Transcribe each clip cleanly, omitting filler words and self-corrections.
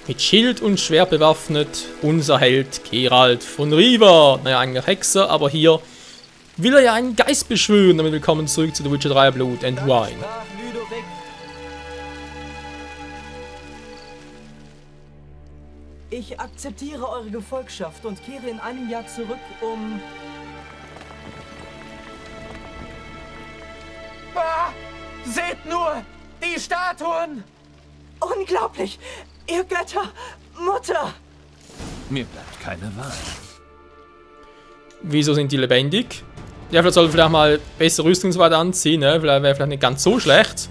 Mit Schild und Schwert bewaffnet, unser Held Geralt von Riva. Naja, eigentlich Hexer, aber hier will er ja einen Geist beschwören. Damit willkommen zurück zu The Witcher 3 Blood and Wine. Ich akzeptiere eure Gefolgschaft und kehre in einem Jahr zurück, um... Ah, seht nur! Die Statuen! Unglaublich! Ihr Götter! Mutter! Mir bleibt keine Wahl. Wieso sind die lebendig? Ja, vielleicht sollten wir vielleicht mal bessere Rüstung und so weiter anziehen, ne? Vielleicht wäre vielleicht nicht ganz so schlecht.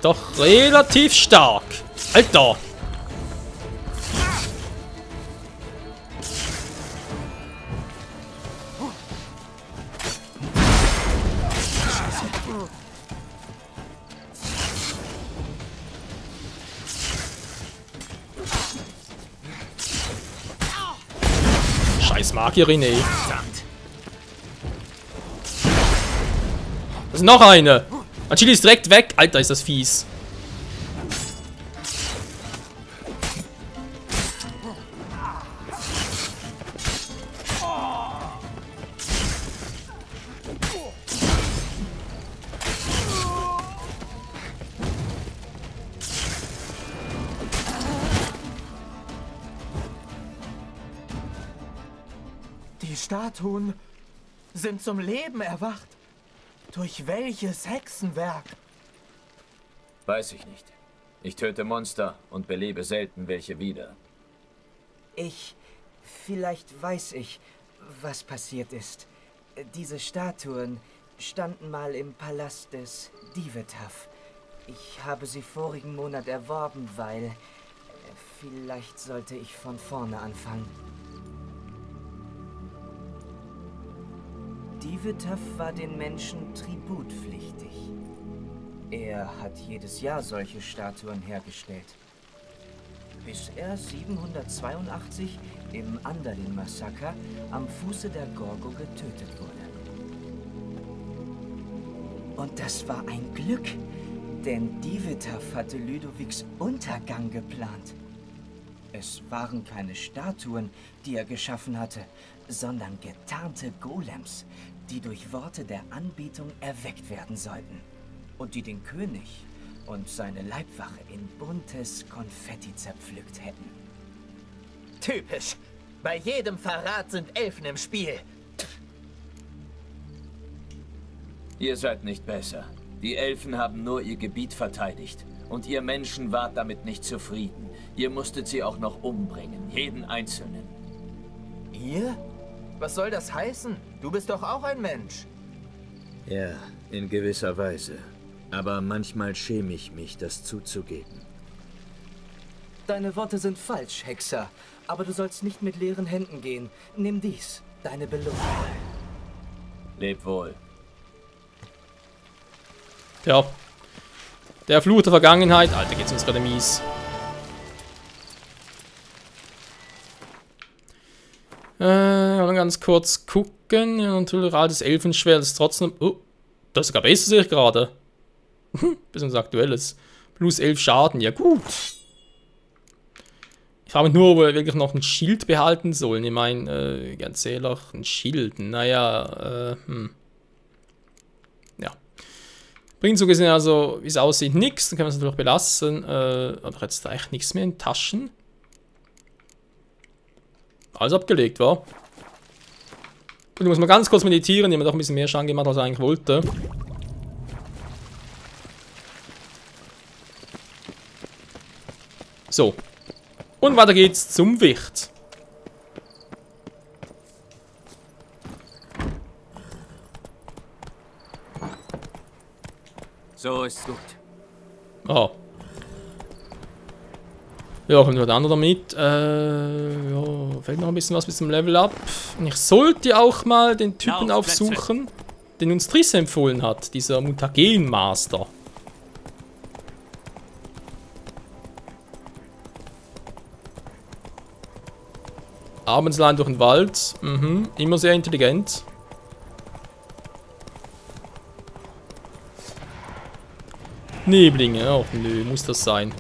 Doch relativ stark. Alter! Scheiß Magierin, ey. Das ist noch eine. Chili ist direkt weg. Alter, ist das fies. Die Statuen sind zum Leben erwacht. Durch welches Hexenwerk? Weiß ich nicht. Ich töte Monster und belebe selten welche wieder. Vielleicht weiß ich, was passiert ist. Diese Statuen standen mal im Palast des Divetav. Ich habe sie vorigen Monat erworben, weil... Vielleicht sollte ich von vorne anfangen. Divetav war den Menschen tributpflichtig. Er hat jedes Jahr solche Statuen hergestellt. Bis er 782 im Andalin-Massaker am Fuße der Gorgo getötet wurde. Und das war ein Glück, denn Divetav hatte Ludoviks Untergang geplant. Es waren keine Statuen, die er geschaffen hatte, sondern getarnte Golems, die durch Worte der Anbetung erweckt werden sollten und die den König und seine Leibwache in buntes Konfetti zerpflückt hätten. Typisch. Bei jedem Verrat sind Elfen im Spiel. Ihr seid nicht besser. Die Elfen haben nur ihr Gebiet verteidigt. Und ihr Menschen wart damit nicht zufrieden. Ihr musstet sie auch noch umbringen. Jeden Einzelnen. Ihr? Was soll das heißen? Du bist doch auch ein Mensch. Ja, in gewisser Weise. Aber manchmal schäme ich mich, das zuzugeben. Deine Worte sind falsch, Hexer. Aber du sollst nicht mit leeren Händen gehen. Nimm dies, deine Belohnung. Leb wohl. Ja. Der Fluch der Vergangenheit. Alter, geht's uns gerade mies. Dann ganz kurz gucken. Ja, natürlich, altes Elfenschwert ist trotzdem... Oh, das ist sogar besser, sehe ich gerade. Bisschen aktuelles. Plus 11 Schaden, ja gut. Ich frage mich nur, ob wir wirklich noch ein Schild behalten sollen. Ich meine, ganz ehrlich, ein Schild. Naja, ja. Bringt so gesehen also, wie es aussieht, nichts. Dann können wir es natürlich belassen. Aber jetzt da echt nichts mehr in Taschen. Alles abgelegt, war. Gut, ich muss mal ganz kurz meditieren. Ich habe mir doch ein bisschen mehr Schaden gemacht, als ich eigentlich wollte. So. Und weiter geht's zum Wicht. So ist gut. Oh. Ja, kommt noch der andere damit. Ja, fällt noch ein bisschen was bis zum Level up. Und ich sollte auch mal den Typen aufsuchen. den uns Triss empfohlen hat, dieser Mutagen-Master. Abends allein durch den Wald. Mhm. Immer sehr intelligent. Neblinge. Oh, nö, muss das sein.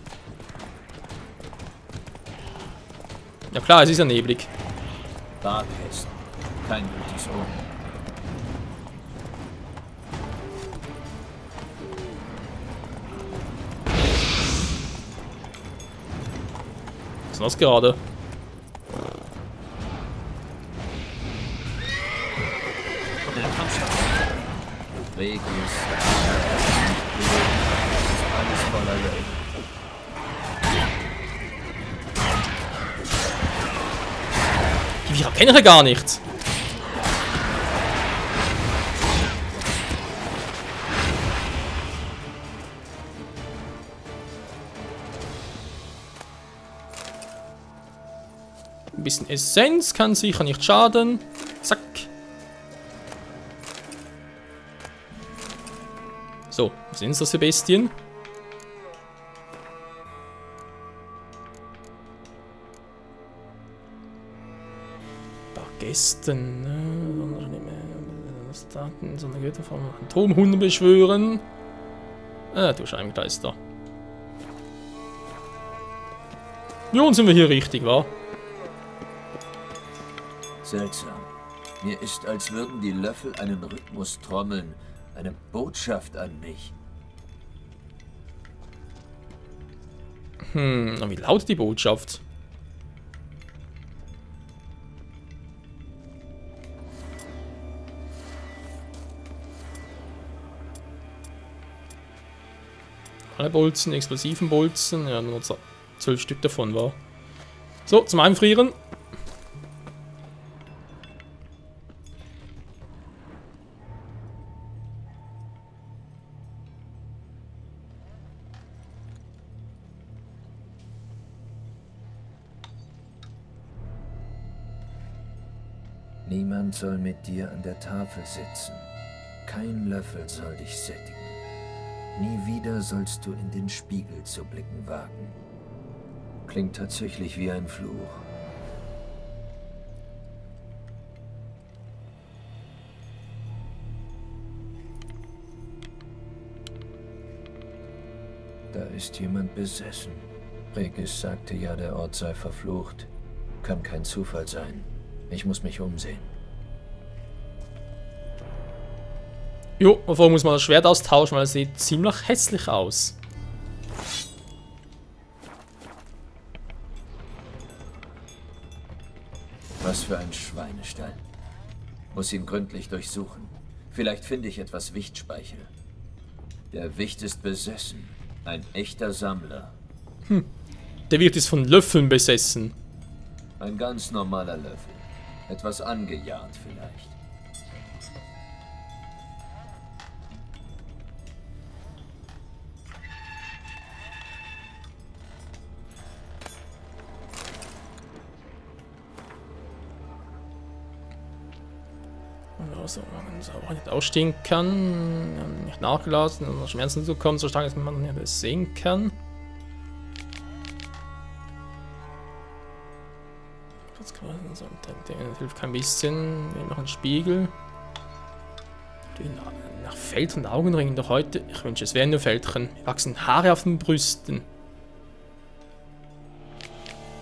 Ja klar, es ist ja neblig. Barkästen. Kein gutes Omen. Was ist das gerade? Regius. Alles voller Löwen. Die Viecher kenne ich gar nicht. Ein bisschen Essenz kann sicher nicht schaden. Zack. So, was sind das für Bestien? Gästen, Daten, so eine Götterform, Atomhunde beschwören. Du Scheingeister. Ja, und sind wir hier richtig, wa? Seltsam. Mir ist, als würden die Löffel einen Rhythmus trommeln, eine Botschaft an mich. Wie lautet die Botschaft? Alle Bolzen, explosiven Bolzen. Ja, nur 12 Stück davon war. So, zum Einfrieren. Niemand soll mit dir an der Tafel sitzen. Kein Löffel soll dich sättigen. Nie wieder sollst du in den Spiegel zu blicken wagen. Klingt tatsächlich wie ein Fluch. Da ist jemand besessen. Regis sagte ja, der Ort sei verflucht. Kann kein Zufall sein. Ich muss mich umsehen. Jo, davor muss man das Schwert austauschen, weil es sieht ziemlich hässlich aus. Was für ein Schweinestall. Muss ihn gründlich durchsuchen. Vielleicht finde ich etwas Wichtspeichel. Der Wicht ist besessen. Ein echter Sammler. Der Wirt ist von Löffeln besessen. Ein ganz normaler Löffel. Etwas angejahrt vielleicht. Also, man auch nicht ausstehen kann, nicht nachgelassen, um Schmerzen zu kommen, so stark, dass man nicht das sehen kann. Das hilft kein bisschen. Wir machen einen Spiegel. Nach Feld- und Augenringen doch heute. Ich wünsche, es wären nur Fältchen. Mir wachsen Haare auf den Brüsten.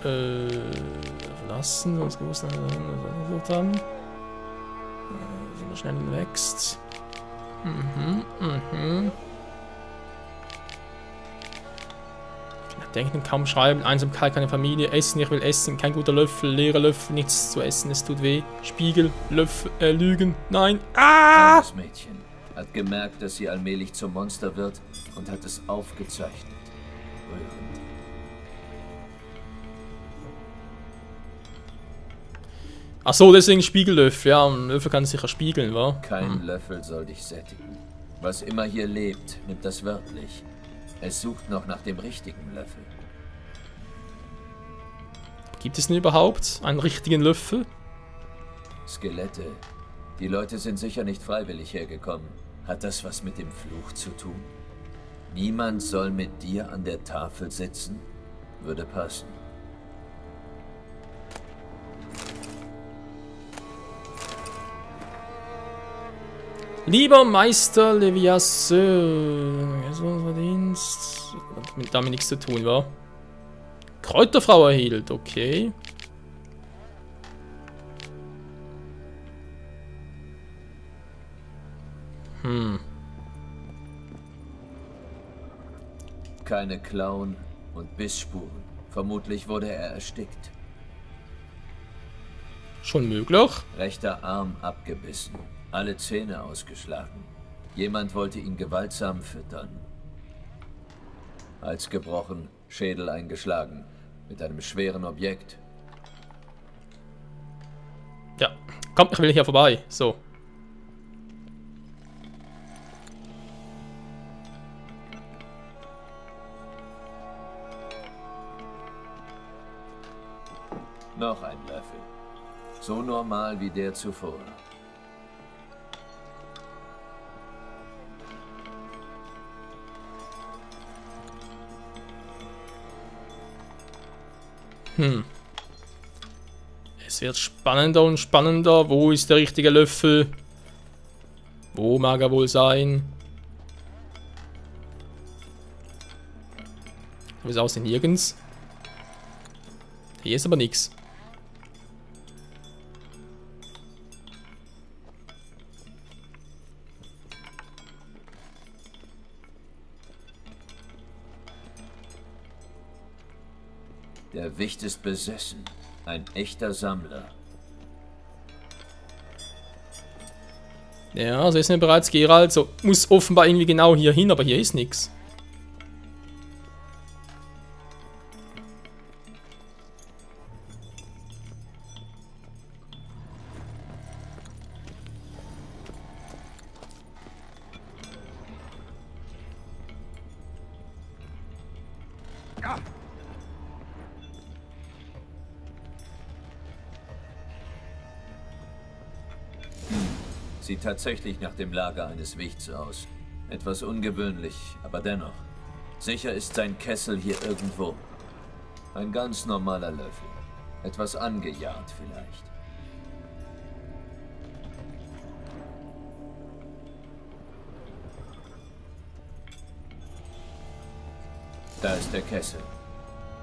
Verlassen, sonst gewusst haben. Schnell wächst. Denken, kaum schreiben, Einsamkeit, keine Familie, Essen, ich will essen, kein guter Löffel, leerer Löffel, nichts zu essen, es tut weh. Spiegel, Löffel, Lügen, nein. Ah! Das Mädchen hat gemerkt, dass sie allmählich zum Monster wird und hat es aufgezeichnet. Rührend. Ach so, deswegen Spiegellöffel. Ja, ein Löffel kann sicher spiegeln, wa? Kein Löffel soll dich sättigen. Was immer hier lebt, nimmt das wörtlich. Es sucht noch nach dem richtigen Löffel. Gibt es denn überhaupt einen richtigen Löffel? Skelette, Die Leute sind sicher nicht freiwillig hergekommen. Hat das was mit dem Fluch zu tun? Niemand soll mit dir an der Tafel sitzen? Würde passen. Lieber Meister Leviasseur, Verdienst. Hat damit nichts zu tun, wa? Kräuterfrau erhielt, okay. Keine Klauen und Bissspuren. Vermutlich wurde er erstickt. Schon möglich. Rechter Arm abgebissen. Alle Zähne ausgeschlagen. Jemand wollte ihn gewaltsam füttern. Hals gebrochen, Schädel eingeschlagen. Mit einem schweren Objekt. Ja, komm, ich will hier vorbei. So. Noch ein Löffel. So normal wie der zuvor. Es wird spannender und spannender. Wo ist der richtige Löffel? Wo mag er wohl sein? Wie es aussieht, nirgends. Hier ist aber nichts. Der Wicht ist besessen. Ein echter Sammler. Ja, so ist mir bereits Geralt. So muss offenbar irgendwie genau hier hin, aber hier ist nichts. Sieht tatsächlich nach dem Lager eines Wichts aus. Etwas ungewöhnlich, aber dennoch. Sicher ist sein Kessel hier irgendwo. Ein ganz normaler Löffel. Etwas angejahrt vielleicht. Da ist der Kessel.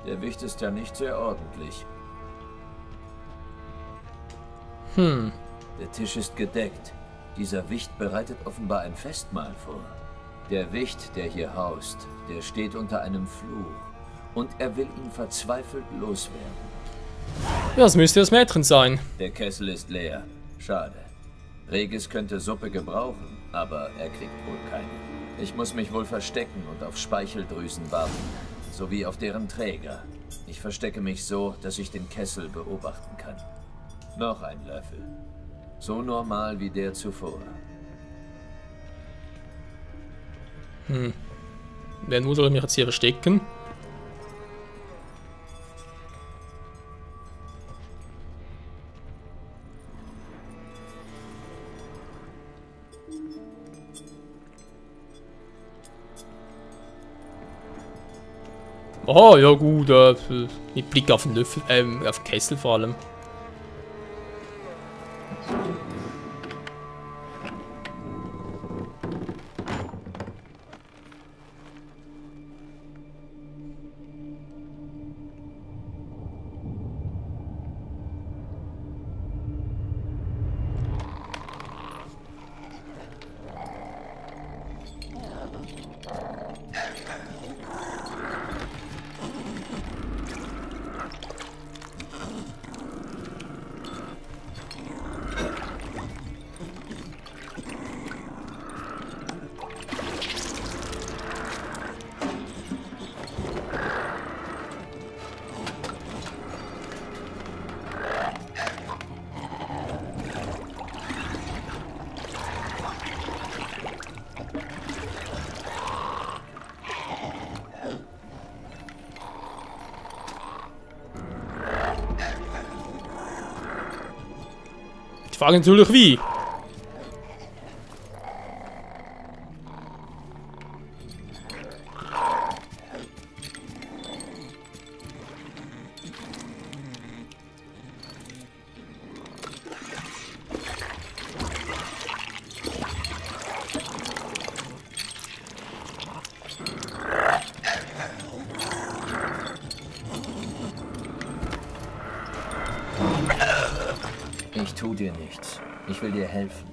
Der Wicht ist ja nicht sehr ordentlich. Der Tisch ist gedeckt. Dieser Wicht bereitet offenbar ein Festmahl vor. Der Wicht, der hier haust, der steht unter einem Fluch. Und er will ihn verzweifelt loswerden. Ja, das müsste das Mädchen sein. Der Kessel ist leer. Schade. Regis könnte Suppe gebrauchen, aber er kriegt wohl keine. Ich muss mich wohl verstecken und auf Speicheldrüsen warten, sowie auf deren Träger. Ich verstecke mich so, dass ich den Kessel beobachten kann. Noch ein Löffel. So normal wie der zuvor. Wo soll ich mich jetzt hier verstecken? Oh, ja gut, mit Blick auf den Löffel, auf den Kessel vor allem. Die Frage natürlich wie. Ich tu dir nichts. Ich will dir helfen.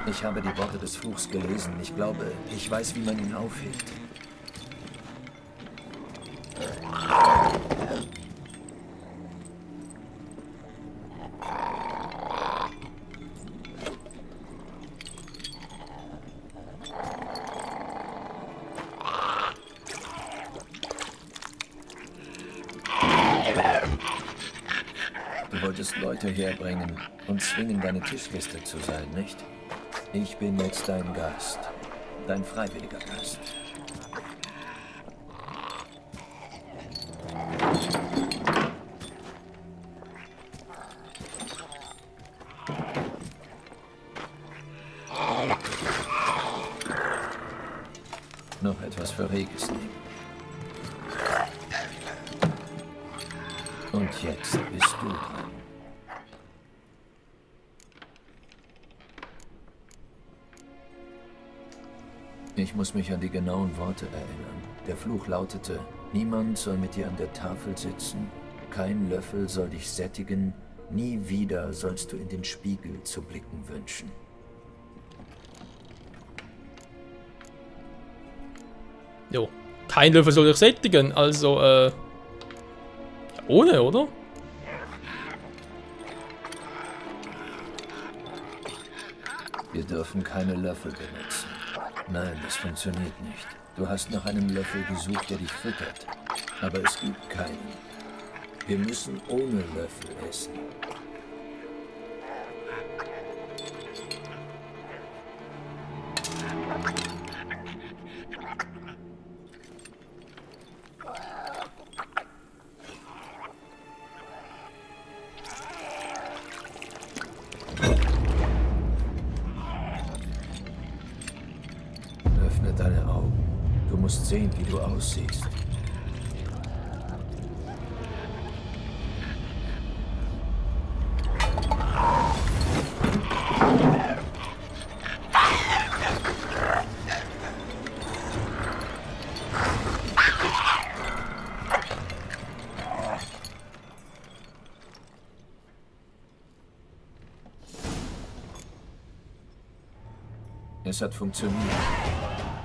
Ich habe die Worte des Fluchs gelesen. Ich glaube, ich weiß, wie man ihn aufhebt. Du wolltest Leute herbringen und zwingen, deine Tischliste zu sein, nicht? Ich bin jetzt dein Gast. Dein freiwilliger Gast. Noch etwas für Regis nehmen. Und jetzt bist du dran. Ich muss mich an die genauen Worte erinnern. Der Fluch lautete: Niemand soll mit dir an der Tafel sitzen, kein Löffel soll dich sättigen, nie wieder sollst du in den Spiegel zu blicken wünschen. Jo, kein Löffel soll dich sättigen, also, ja, ohne, oder? Wir dürfen keine Löffel benutzen. Nein, das funktioniert nicht. Du hast nach einem Löffel gesucht, der dich füttert. Aber es gibt keinen. Wir müssen ohne Löffel essen. Öffne deine Augen. Du musst sehen, wie du aussiehst. Es hat funktioniert.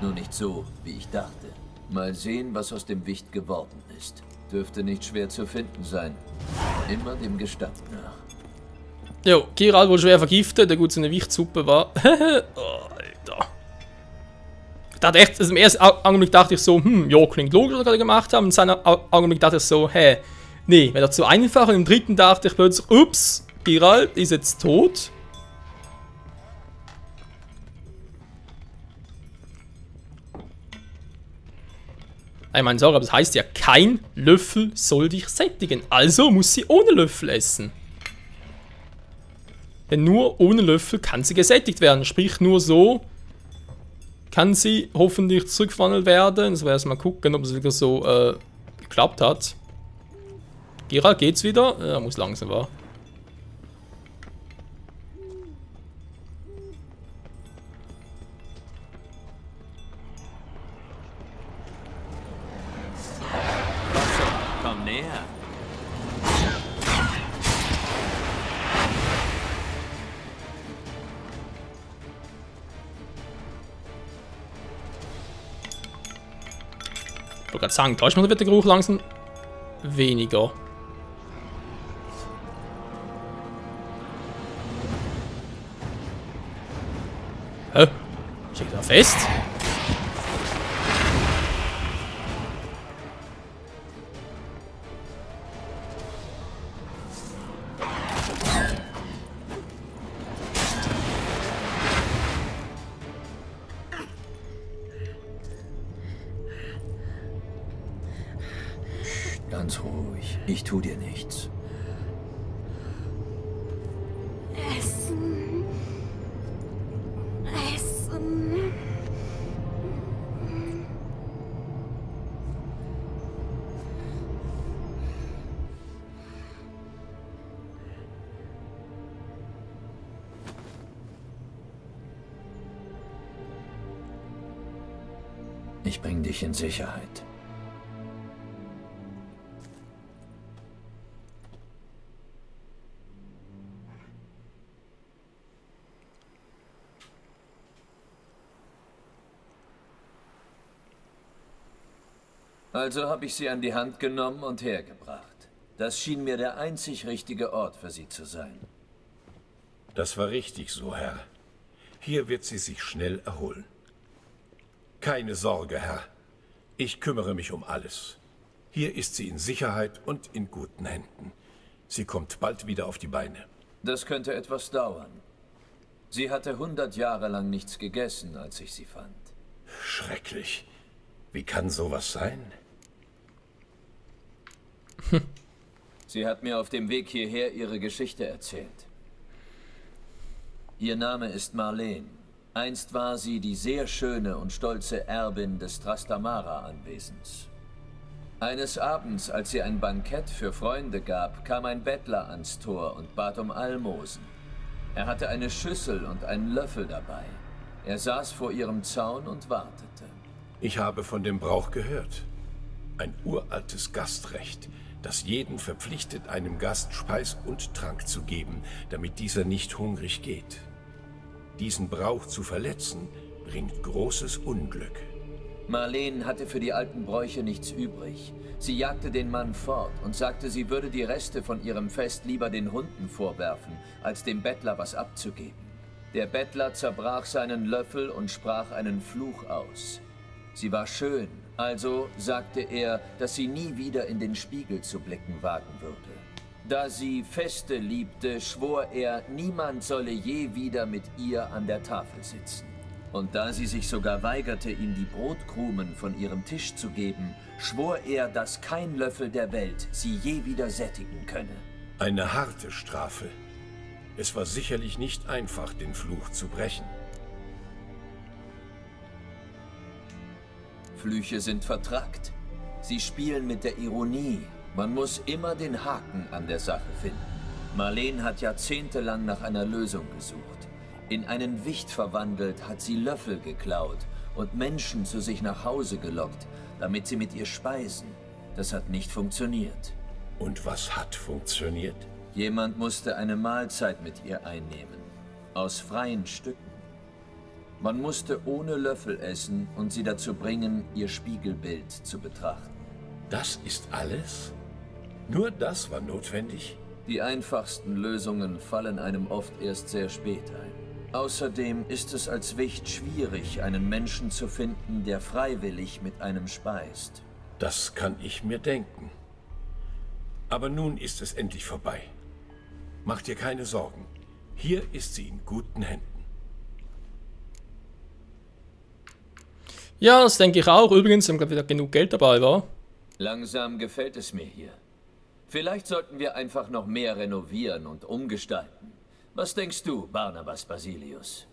Nur nicht so, wie ich dachte. Mal sehen, was aus dem Wicht geworden ist. Dürfte nicht schwer zu finden sein. Immer dem Gestank nach. Jo, Geralt wurde schwer vergiftet, der gut so eine Wichtsuppe war. Oh, Alter. Ich dachte echt, also im ersten Augenblick dachte ich so, ja, klingt logisch, was wir gerade gemacht haben. Im zweiten Augenblick dachte ich so, nee, wäre das zu einfach. Und im dritten dachte ich plötzlich, ups, Geralt ist jetzt tot. Ich meine, sorry, aber das heißt ja, kein Löffel soll dich sättigen. Also muss sie ohne Löffel essen. Denn nur ohne Löffel kann sie gesättigt werden. Sprich, nur so kann sie hoffentlich zurückverwandelt werden. Jetzt werden wir erstmal gucken, ob es wieder so geklappt hat. Geralt, geht's wieder? Er muss langsam war. Komm näher. Ich wollte gerade sagen, da ist mir der Geruch langsam weniger. Hä? Steht da fest? Ganz ruhig. Ich tu dir nichts. Essen. Essen. Ich bring dich in Sicherheit. Also habe ich sie an die Hand genommen und hergebracht. Das schien mir der einzig richtige Ort für sie zu sein. Das war richtig so, Herr. Hier wird sie sich schnell erholen. Keine Sorge, Herr. Ich kümmere mich um alles. Hier ist sie in Sicherheit und in guten Händen. Sie kommt bald wieder auf die Beine. Das könnte etwas dauern. Sie hatte 100 Jahre lang nichts gegessen, als ich sie fand. Schrecklich. Wie kann sowas sein? Sie hat mir auf dem Weg hierher ihre Geschichte erzählt. Ihr Name ist Marlene. Einst war sie die sehr schöne und stolze Erbin des Trastamara-Anwesens. Eines Abends, als sie ein Bankett für Freunde gab, kam ein Bettler ans Tor und bat um Almosen. Er hatte eine Schüssel und einen Löffel dabei. Er saß vor ihrem Zaun und wartete. Ich habe von dem Brauch gehört. Ein uraltes Gastrecht, das jeden verpflichtet, einem Gast Speis und Trank zu geben, damit dieser nicht hungrig geht. Diesen Brauch zu verletzen, bringt großes Unglück. Marlene hatte für die alten Bräuche nichts übrig. Sie jagte den Mann fort und sagte, sie würde die Reste von ihrem Fest lieber den Hunden vorwerfen, als dem Bettler was abzugeben. Der Bettler zerbrach seinen Löffel und sprach einen Fluch aus. Sie war schön, also sagte er, dass sie nie wieder in den Spiegel zu blicken wagen würde. Da sie Feste liebte, schwor er, niemand solle je wieder mit ihr an der Tafel sitzen. Und da sie sich sogar weigerte, ihm die Brotkrumen von ihrem Tisch zu geben, schwor er, dass kein Löffel der Welt sie je wieder sättigen könne. Eine harte Strafe. Es war sicherlich nicht einfach, den Fluch zu brechen. Flüche sind vertrackt. Sie spielen mit der Ironie. Man muss immer den Haken an der Sache finden. Marlene hat jahrzehntelang nach einer Lösung gesucht. In einen Wicht verwandelt hat sie Löffel geklaut und Menschen zu sich nach Hause gelockt, damit sie mit ihr speisen. Das hat nicht funktioniert. Und was hat funktioniert? Jemand musste eine Mahlzeit mit ihr einnehmen. Aus freien Stücken. Man musste ohne Löffel essen und sie dazu bringen, ihr Spiegelbild zu betrachten. Das ist alles? Nur das war notwendig? Die einfachsten Lösungen fallen einem oft erst sehr spät ein. Außerdem ist es als Wicht schwierig, einen Menschen zu finden, der freiwillig mit einem speist. Das kann ich mir denken. Aber nun ist es endlich vorbei. Mach dir keine Sorgen. Hier ist sie in guten Händen. Ja, das denke ich auch. Übrigens, haben wir wieder genug Geld dabei, war. Langsam gefällt es mir hier. Vielleicht sollten wir einfach noch mehr renovieren und umgestalten. Was denkst du, Barnabas Basilius?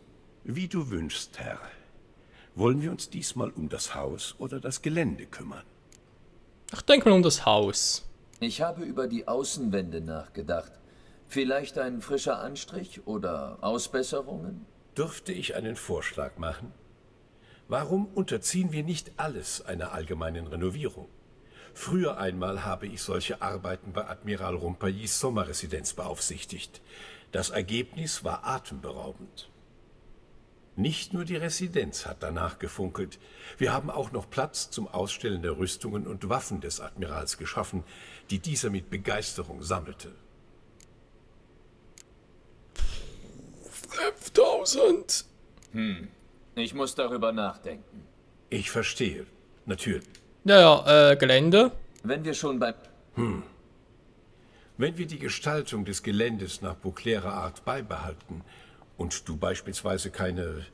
Wie du wünschst, Herr. Wollen wir uns diesmal um das Haus oder das Gelände kümmern? Ich denke mal um das Haus. Ich habe über die Außenwände nachgedacht. Vielleicht ein frischer Anstrich oder Ausbesserungen? Dürfte ich einen Vorschlag machen? Warum unterziehen wir nicht alles einer allgemeinen Renovierung? Früher einmal habe ich solche Arbeiten bei Admiral Rompaillis Sommerresidenz beaufsichtigt. Das Ergebnis war atemberaubend. Nicht nur die Residenz hat danach gefunkelt. Wir haben auch noch Platz zum Ausstellen der Rüstungen und Waffen des Admirals geschaffen, die dieser mit Begeisterung sammelte. 5000! Ich muss darüber nachdenken. Ich verstehe. Natürlich. Ja, Gelände. Wenn wir schon beim... Wenn wir die Gestaltung des Geländes nach Beauclairer Art beibehalten und du beispielsweise keine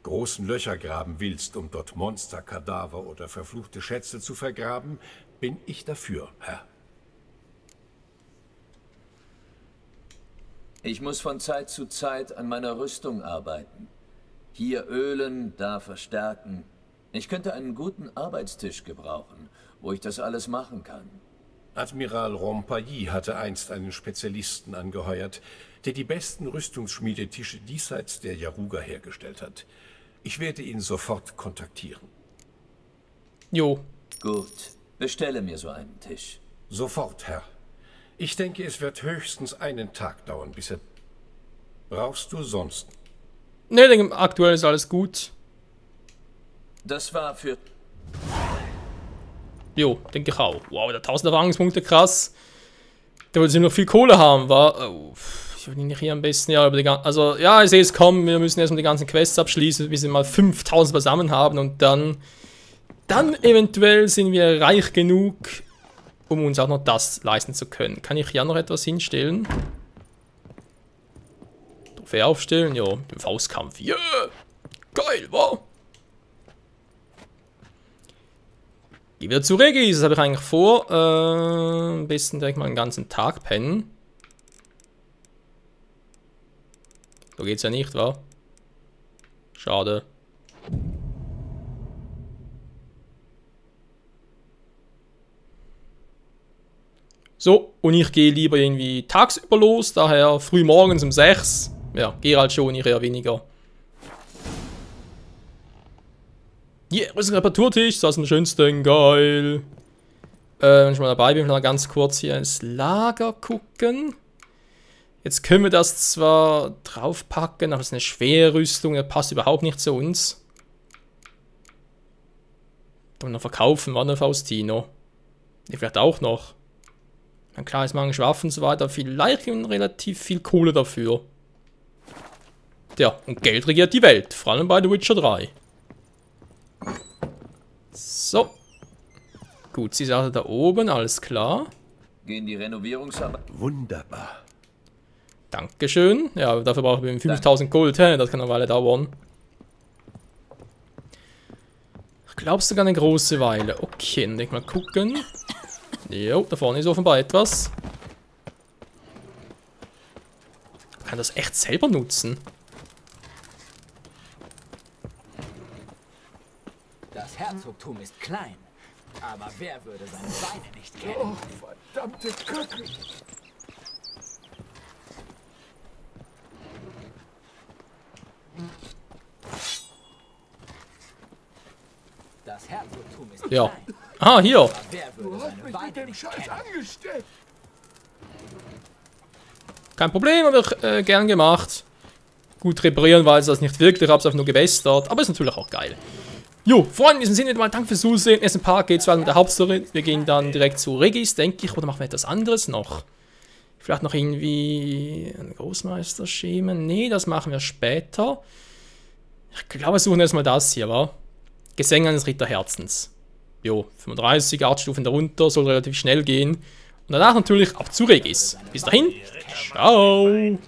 großen Löcher graben willst, um dort Monster, Kadaver oder verfluchte Schätze zu vergraben, bin ich dafür, Herr. Ich muss von Zeit zu Zeit an meiner Rüstung arbeiten. Hier ölen, da verstärken. Ich könnte einen guten Arbeitstisch gebrauchen, wo ich das alles machen kann. Admiral Rompaillis hatte einst einen Spezialisten angeheuert, der die besten Rüstungsschmiedetische diesseits der Yaruga hergestellt hat. Ich werde ihn sofort kontaktieren. Jo. Gut, bestelle mir so einen Tisch. Sofort, Herr. Ich denke, es wird höchstens einen Tag dauern, bis er... Brauchst du sonst? Ne, denke, aktuell ist alles gut. Das war für... Jo, denke ich auch. Wow, der 1000 Erfahrungspunkte, krass. Der würde sie noch viel Kohle haben, war. Oh, ich würde ihn nicht hier am besten, ja, über die ganzen. Also, ja, ich sehe es kommen, wir müssen erstmal die ganzen Quests abschließen, bis wir mal 5000 beisammen haben und dann eventuell sind wir reich genug, um uns auch noch das leisten zu können. Kann ich hier noch etwas hinstellen? Trophäe aufstellen, ja, den Faustkampf. Yeah! Geil, wow! Geh wieder zu Regis, das habe ich eigentlich vor. Am besten direkt mal einen ganzen Tag pennen. So geht's ja nicht, wa? Schade. So, und ich gehe lieber irgendwie tagsüber los, daher früh morgens um 6. Ja, Geralt schon, ich eher weniger. Yeah, das ist ein Reparaturtisch, das ist ein schönsten, geil. Wenn ich mal dabei bin, mal ganz kurz hier ins Lager gucken. Jetzt können wir das zwar draufpacken, aber das ist eine schwere Rüstung, das passt überhaupt nicht zu uns. Und noch verkaufen, war der Faustino. Die vielleicht auch noch. Ein kleines Mangel Waffen und so weiter, vielleicht relativ viel Kohle dafür. Ja, und Geld regiert die Welt, vor allem bei The Witcher 3. So. Gut, sie ist also da oben, alles klar. Gehen die Renovierungsarbeiten? Wunderbar. Dankeschön. Ja, dafür brauchen wir 5000 Gold, hä? Das kann eine Weile dauern. Ich glaube sogar eine große Weile. Okay, dann denk mal gucken. Jo, da vorne ist offenbar etwas. Man kann das echt selber nutzen. Das Herzogtum ist klein, aber wer würde seine Beine nicht kennen? Oh, verdammte Kacke! Das Herzogtum ist Ja. klein. Ah, hier. Aber wer würde seine Beine nicht kennen? angestellt. Kein Problem, habe ich gern gemacht. Gut reparieren war es das nicht wirklich, ich habe es einfach nur gebessert. Aber ist natürlich auch geil. Jo, Freunde, in diesem Sinne mal danke fürs Zusehen. Erst ein paar geht's weiter mit der Hauptstory. Wir gehen dann direkt zu Regis, denke ich. Oder machen wir etwas anderes noch? Vielleicht noch irgendwie ein Großmeisterschemen? Nee, das machen wir später. Ich glaube, wir suchen erstmal das hier, wa? Gesänge eines Ritterherzens. Jo, 35 Artstufen darunter, soll relativ schnell gehen. Und danach natürlich ab zu Regis. Bis dahin, ciao!